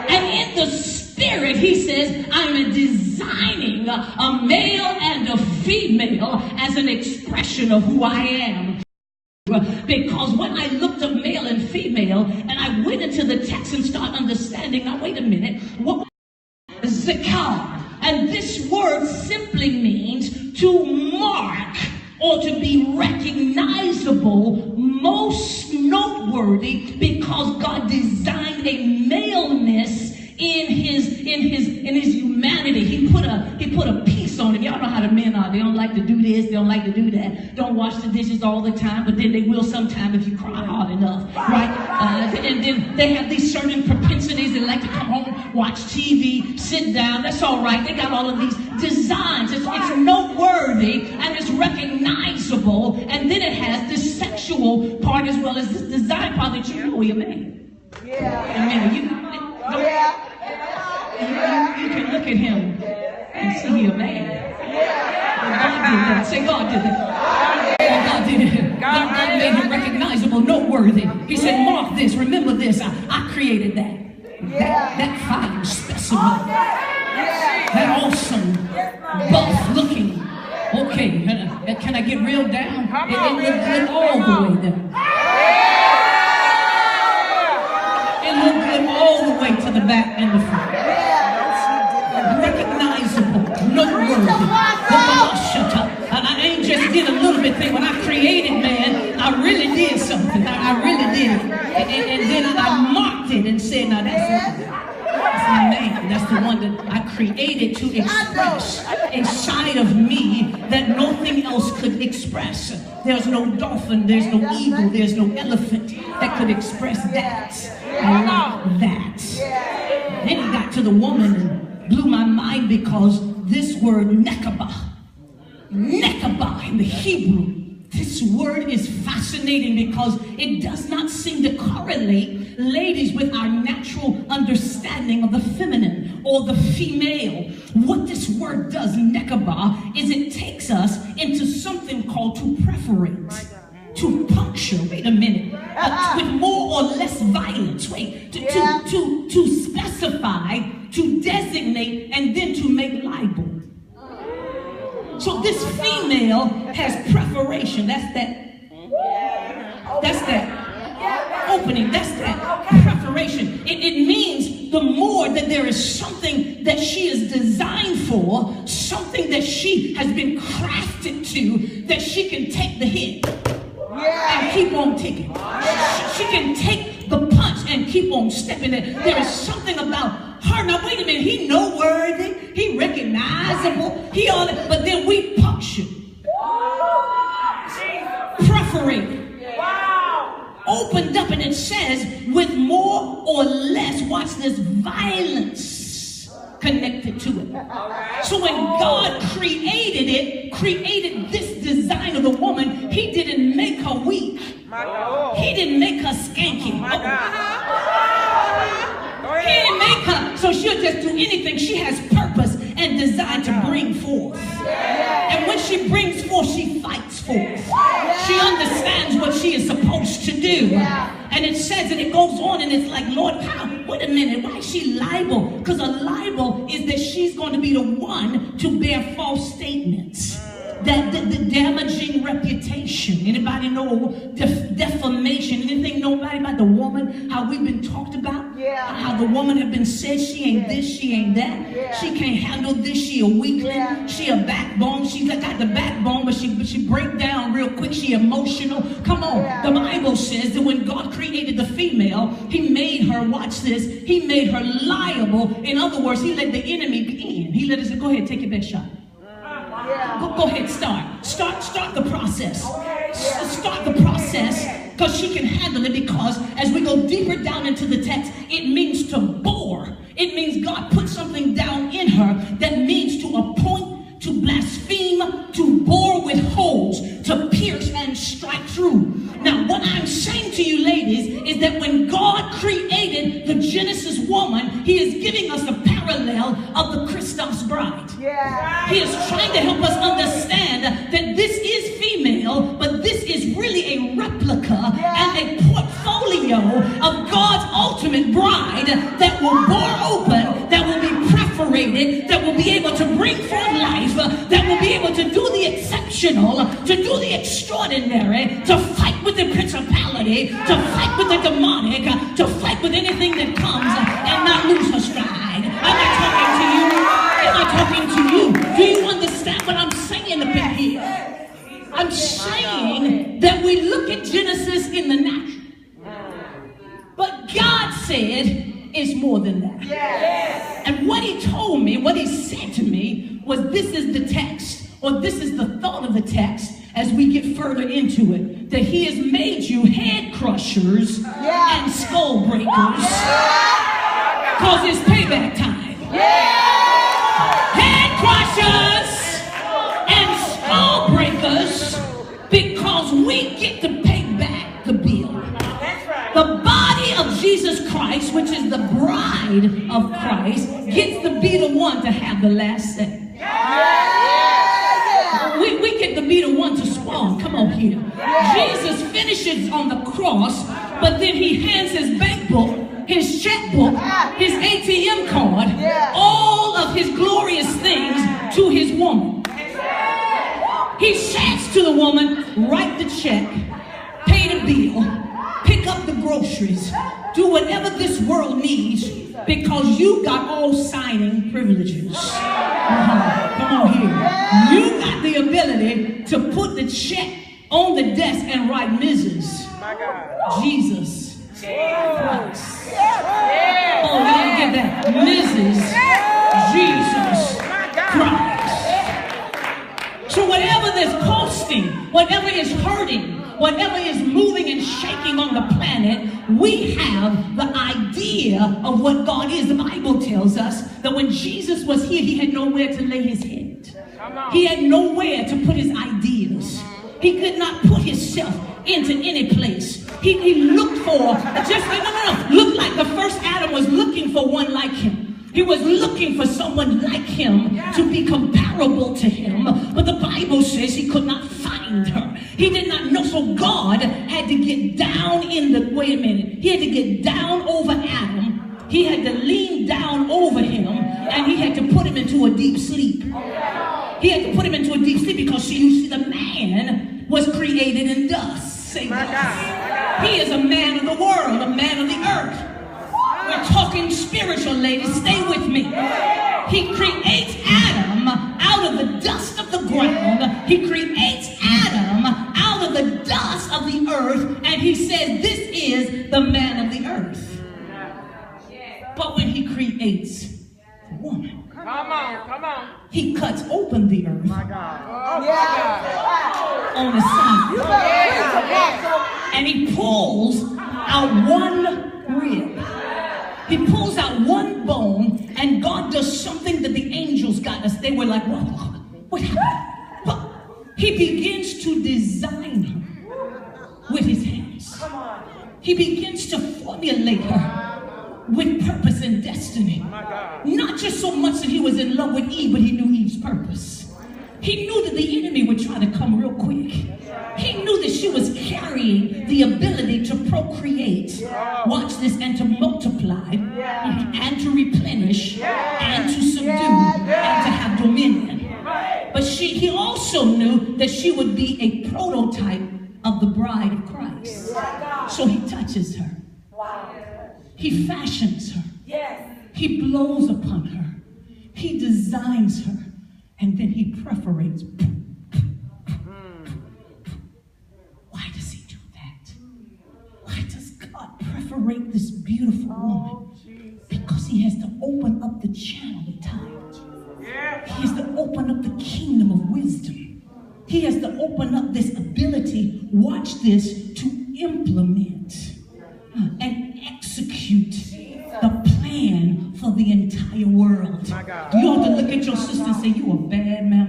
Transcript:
And in the spirit, he says, I'm designing a male and a female as an expression of who I am. Because when I looked at male and female, and I went into the text and started understanding, now wait a minute, what is zakar? And this word simply means to mark or to be recognizable, most noteworthy, because God designed a maleness in his humanity. He put a piece on it. Y'all know how the men are. They don't like to do this. They don't like to do that. Don't wash the dishes all the time, but then they will sometime if you cry hard enough, right? And then they have these certain propensities. They like to come home, watch TV, sit down. That's all right. They got all of these designs. It's noteworthy and it's recognizable. And then it has this sexual part as well as this design part that you know you're made. Yeah. You can look at him and see you're made. God did that. Say God did that. God did it. God made him recognizable, noteworthy. He said, mark this, remember this. I created that. That fine specimen. That awesome, buff looking. Okay, can I get real down? It looked all the way down. It looked good all the way to the back and the front. Recognizable, noteworthy. I ain't just did a little bit thing. When I created man, I really did something. I really did it. And then I marked it and said, now that's my man. That's the one that I created to express inside of me that nothing else could express. There's no dolphin, there's no eagle, there's no elephant that could express that. I like that. Then he got to the woman and blew my mind because this word nekabah in the Hebrew, this word is fascinating because it does not seem to correlate, ladies, with our natural understanding of the feminine or the female. What this word does, nekabah, is it takes us into something called to preferate, to puncture, wait a minute, with more or less violence, to specify, to designate, and then to make liable. So this female has preparation. That's that opening. That's that preparation. It means the more that there is something that she is designed for, something that she has been crafted to, that she can take the hit and keep on ticking. She can take the punch and keep on stepping it. There is something about her. Now wait a minute, he noteworthy, he recognizable, but then we puncture, perforate, opened up, and it says with more or less, watch this, violence connected to it. So when God created this design of the woman, he didn't make her weak. He didn't make her skanky. He didn't make her so she'll just do anything. She has purpose and design to bring forth. And when she brings forth, she fights forth. She understands what she is supposed to do. And it says, and it goes on, and it's like, Lord, wait a minute, why is she liable? Because a libel is that she's going to be the one to bear false statements. That the damaging reputation. Anybody know defamation? Anything nobody about the woman? How we've been talked about? How the woman have been said she ain't this, she ain't that. She can't handle this, she a weakling. She a backbone. She got the backbone, but she break down real quick. She emotional. Come on. The Bible says that when God created the female, he made her, watch this, he made her liable. In other words, he let the enemy in. He let us go ahead, take your best shot. Go ahead, start the process. Start the process, because she can handle it. Because as we go deeper down into the text, it means to bore. It means God put something down in her that means to appoint, to blaspheme, to bore with holes, to pierce and strike through. Now, what I'm saying to you, ladies, is that when God created the Genesis woman, he is giving us a parallel of the Christos Bride. He is trying to help us understand that this is female, but this is really a replica and a portfolio of God's ultimate bride that will bore separated, that will be able to bring forth life, that will be able to do the exceptional, to do the extraordinary, to fight with the principality, to fight with the demonic, to fight with anything that comes and not lose her stride. Am I talking to you? Am I talking to you? Do you understand what I'm saying up in here? I'm saying that we look at Genesis in the natural, but God said it's more than that. And what he told me, what he said to me was, this is the text, or this is the thought of the text as we get further into it, that he has made you head crushers and skull breakers, because it's payback time. Head crushers and skull breakers, because we get to pay back the bill. The body of Jesus Christ, which is the bride of Christ, gets to be the one to have the last say. We get to be the one to spawn. Come on here. Jesus finishes on the cross, but then he hands his bank book, his checkbook, his ATM card, all of his glorious things to his woman. He says to the woman, write the check, pay the bill, pick up the groceries, do whatever this world needs, because you got all signing privileges. Come on here. You got the ability to put the check on the desk and write Mrs. Jesus Christ. Oh, you didn't get that. Mrs. Jesus Christ. So whatever that's costing, whatever is hurting, whatever is moving and shaking on the planet, we have the idea of what God is. The Bible tells us that when Jesus was here, he had nowhere to lay his head. He had nowhere to put his ideas. He could not put himself into any place. He looked for, looked like the first Adam was looking for one like him. He was looking for someone like him to be comparable to him, but the Bible says he could not find her. He did not know, so God had to get down in the, wait a minute, he had to get down over Adam. He had to lean down over him, and he had to put him into a deep sleep. He had to put him into a deep sleep because, see, you see, the man was created in dust. Say dust. He is a man of the world, a man of the earth. We're talking spiritual, ladies. Stay with me. He creates Adam out of the dust of the ground. He creates Adam out of the dust of the earth. And he says, this is the man of the earth. But when he creates the woman, come on. He cuts open the earth on the side. And he pulls out one rib. He pulls out one bone, and God does something that the angels got us. They were like, what happened? But he begins to design her with his hands. He begins to formulate her with purpose and destiny. Not just so much that he was in love with Eve, but he knew Eve's purpose. He knew that the enemy would try to come real quick. He knew that she was carrying the ability to procreate, watch this, and to multiply, and to replenish, and to subdue, and to have dominion. But he also knew that she would be a prototype of the bride of Christ. So he touches her. He fashions her. He blows upon her. He designs her. And then he perforates. Why does he do that? Why does God perforate this beautiful woman? Because he has to open up the channel of time. He has to open up the kingdom of wisdom. He has to open up this ability, watch this, to implement and execute the plan for the entire world. You ought to look at your sister and say, you a bad man.